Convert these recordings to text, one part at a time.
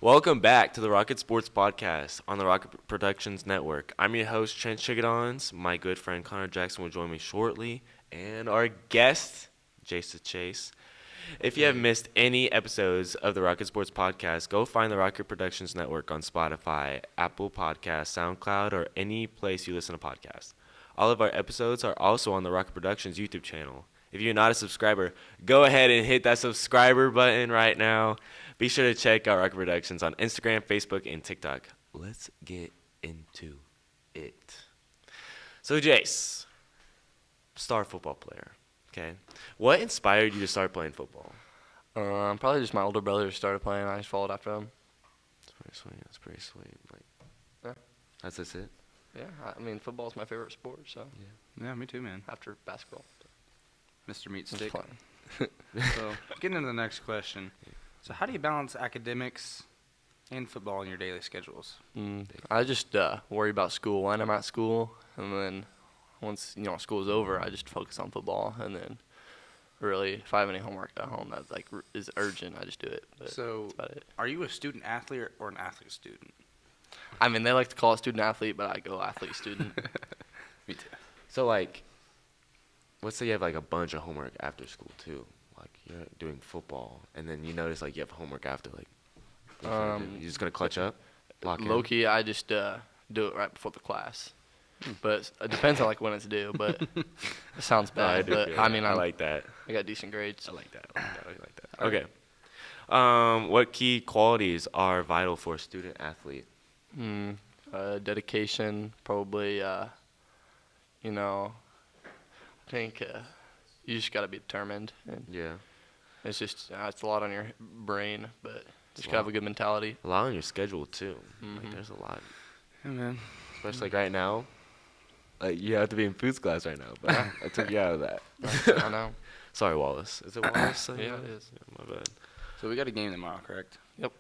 Welcome back to the Rocket Sports Podcast on the Rocket Productions Network. I'm your host, Trent Chickadonz. My good friend Connor Jackson will join me shortly, and our guest, Jace. If you have missed any episodes of the Rocket Sports Podcast, go find the Rocket Productions Network on Spotify, Apple Podcasts, SoundCloud, or any place you listen to podcasts. All of our episodes are also on the Rocket Productions YouTube channel. If you're not a subscriber, go ahead and hit that subscriber button right now. Be sure to check out Rocket Productions on Instagram, Facebook, and TikTok. Let's get into it. So, Jace, star football player, okay? What inspired you to start playing football? Probably just my older brother started playing. I just followed after him. That's pretty sweet. Yeah. That's it? Yeah, I mean, football's my favorite sport, so. Yeah, me too, man. After basketball. Mr. Meat Stick. Fun. So, getting into the next question. So, how do you balance academics and football in your daily schedules? I just worry about school when I'm at school, and then once school's over, I just focus on football, and then really, if I have any homework at home that is urgent, I just do it. But So, that's about it. are you a student athlete or an athlete student? I mean, they like to call it student athlete, but I go athlete student. Me too. So, let's say you have, a bunch of homework after school, too. You're doing football, and then you notice, you have homework after, you're just going to clutch up? Low-key, I just do it right before the class. But it depends on, when it's due, but it sounds bad. I like that. I got decent grades. I like that. Okay. What key qualities are vital for a student athlete? Dedication, probably, I think you just got to be determined. And Yeah. it's just, it's a lot on your brain, but just got to have a good mentality. A lot on your schedule, too. There's a lot. Yeah, man. Especially right now. You have to be in foods class right now, but I took you out of that. I know. Sorry, Wallace. Is it Wallace? Yeah, it is. Yeah, my bad. So, we got a game tomorrow, correct? Yep.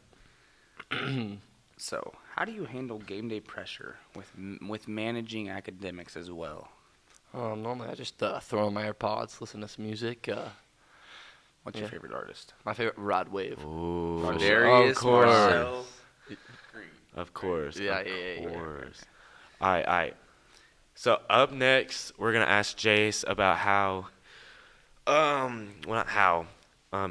So, how do you handle game day pressure with managing academics as well? Normally I just throw on my AirPods, listen to some music. What's your favorite artist? My favorite, Rod Wave. Ooh. Darius, of course. Marcel, Green. Of course. Yeah. All right. So up next, we're gonna ask Jace about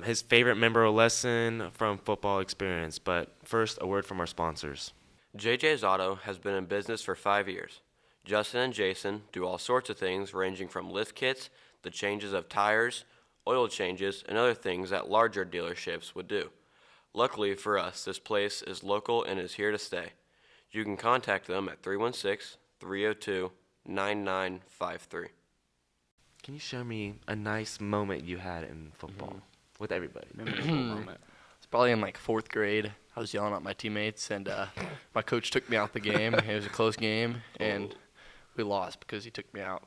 his favorite memorable lesson from football experience. But first, a word from our sponsors. JJ's Auto has been in business for 5 years. Justin and Jason do all sorts of things ranging from lift kits, the changes of tires, oil changes, and other things that larger dealerships would do. Luckily for us, this place is local and is here to stay. You can contact them at 316-302-9953. Can you show me a nice moment you had in football with everybody? It's probably in 4th grade. I was yelling at my teammates, and my coach took me out the game. It was a close game, and we lost because he took me out.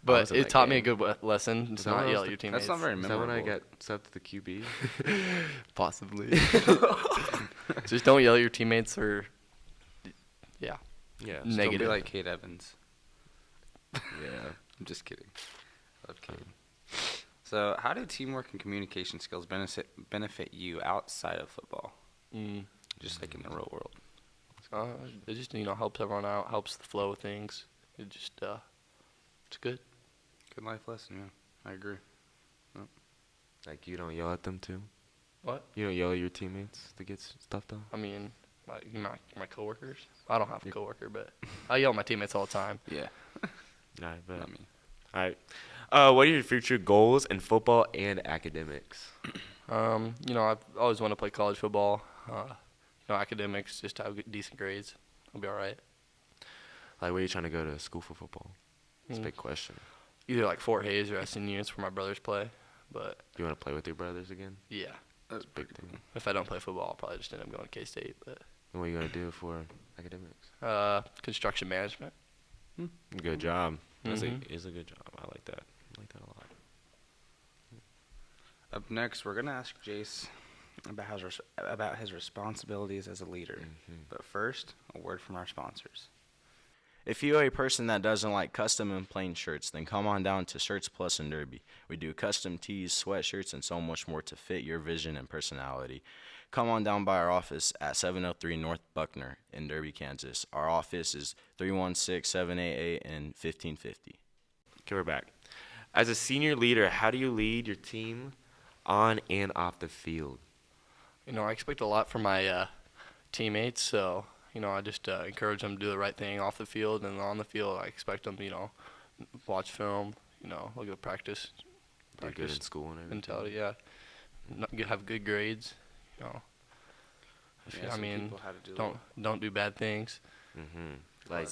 But it taught me a good lesson to not yell at your teammates. That's not very memorable. Is that when I got subbed to the QB? Possibly. Just don't yell at your teammates or, Yeah. Don't negative. be like Jace Evans. Yeah. I'm just kidding. I love kidding. So, how do teamwork and communication skills benefit you outside of football? Just like in the real world. It just, helps everyone out, helps the flow of things. It just, it's good. Good life lesson, yeah. I agree. You don't yell at them too? What? You don't yell at your teammates to get stuff done? I mean, my coworkers. I don't have a coworker, but I yell at my teammates all the time. Yeah. I bet. Not me. All right. What are your future goals in football and academics? I've always wanted to play college football. Academics, just have decent grades. I'll be all right. Where are you trying to go to school for football? That's a big question. Either Fort Hays or SNU. It's where my brothers play. But You want to play with your brothers again? yeah, That's a big thing. if I don't play football, I'll probably just end up going to K-State. But And what are you going to do for academics? construction management. Good job. That's Mhm. is a good job. I like that. I like that a lot. Up next, we're going to ask Jace about his responsibilities as a leader. But first, a word from our sponsors. If you are a person that doesn't like custom and plain shirts, then come on down to Shirts Plus in Derby. We do custom tees, sweatshirts, and so much more to fit your vision and personality. come on down by our office at 703 North Buckner in Derby, Kansas. Our office is 316-788 and 1550. Okay, we're back. As a senior leader, how do you lead your team on and off the field? I expect a lot from my teammates, so I just encourage them to do the right thing off the field, and on the field, I expect them to watch film, look at practice, Do good in school and everything. mentality, yeah, have good grades, Yeah, I some mean, people how to do don't do bad things. Like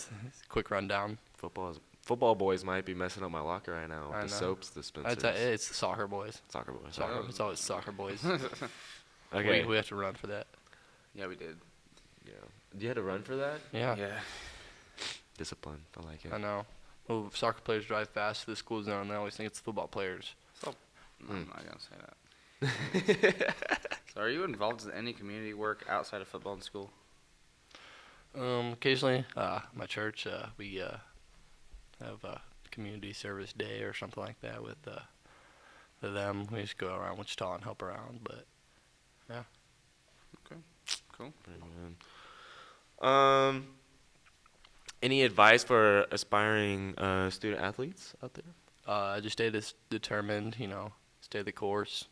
Quick rundown. football boys might be messing up my locker right now with I the know. soaps dispensers. It's the soccer boys. Soccer boys. Soccer. It's always soccer boys. Okay. We have to run for that. Yeah, we did. Yeah. You had to run for that? Yeah. Discipline. I like it. I know. Well, soccer players drive fast to the school zone, and they always think it's the football players. So, I'm not gonna say that. So, are you involved in any community work outside of football in school? Occasionally, my church, we have a community service day or something like that with them. We just go around Wichita and help around, but yeah. Cool. Pretty good. Any advice for aspiring student athletes out there? Just stay determined, stay the course.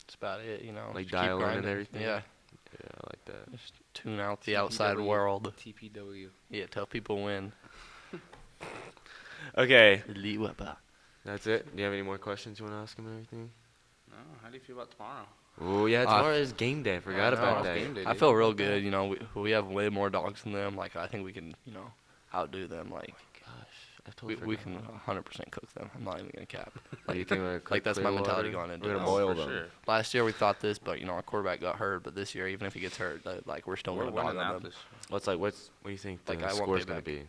That's about it, Like just keep dial in and grinding. everything? Yeah, Yeah, I like that. just tune out the outside world. TPW. Yeah, tell people when. Okay, Elite Weapon. that's it. Do you have any more questions you want to ask him and everything? No, how do you feel about tomorrow? Oh, yeah, tomorrow is game day. I forgot I know, about it's that. game day. I feel real good. We have way more dogs than them. Like, I think we can, outdo them. Like, I totally we forgot. can 100% cook them. I'm not even gonna cap. What do you think we're gonna Like, that's cook my clear mentality water? going into We're it. gonna Oh, boil for them. sure. Last year we thought this, but our quarterback got hurt. But this year, even if he gets hurt, like we're still We're gonna winning dog on out them. this. What do you think the Like, I won't score's pay gonna back. be?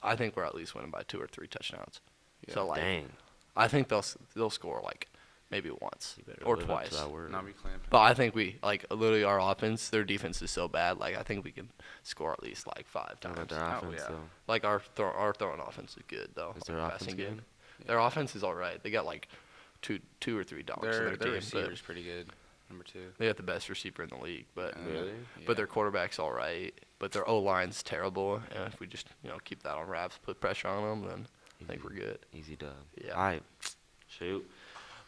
I think we're at least winning by 2 or 3 touchdowns. Yeah. So like, Dang. I think they'll score like maybe once You better or live up to twice. that word. Not be clamping. But I think we literally our offense. Their defense is so bad. Like I think we can score at least like 5 How times. about their Oh, offense, yeah. though? Like our throwing offense is good though. Is like, their passing offense good? Their offense is all right. They got like two or three dogs in Their their team. receiver's pretty good. Number 2. They got the best receiver in the league, but Really? but their quarterback's all right. But their O line's terrible. And if we just keep that on wraps, put pressure on them, then I think we're good. Easy dub. Yeah. All right. Shoot.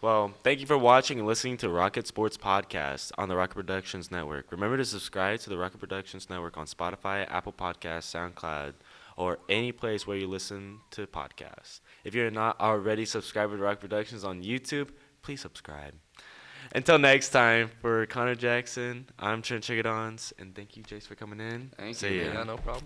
Well, thank you for watching and listening to Rocket Sports Podcast on the Rocket Productions Network. Remember to subscribe to the Rocket Productions Network on Spotify, Apple Podcasts, SoundCloud, or any place where you listen to podcasts. If you're not already subscribed to Rocket Productions on YouTube, please subscribe. Until next time, for Connor Jackson, I'm Trent Chickadonz, and thank you, Jace, for coming in. Thank See you, ya. man. Yeah, no problem.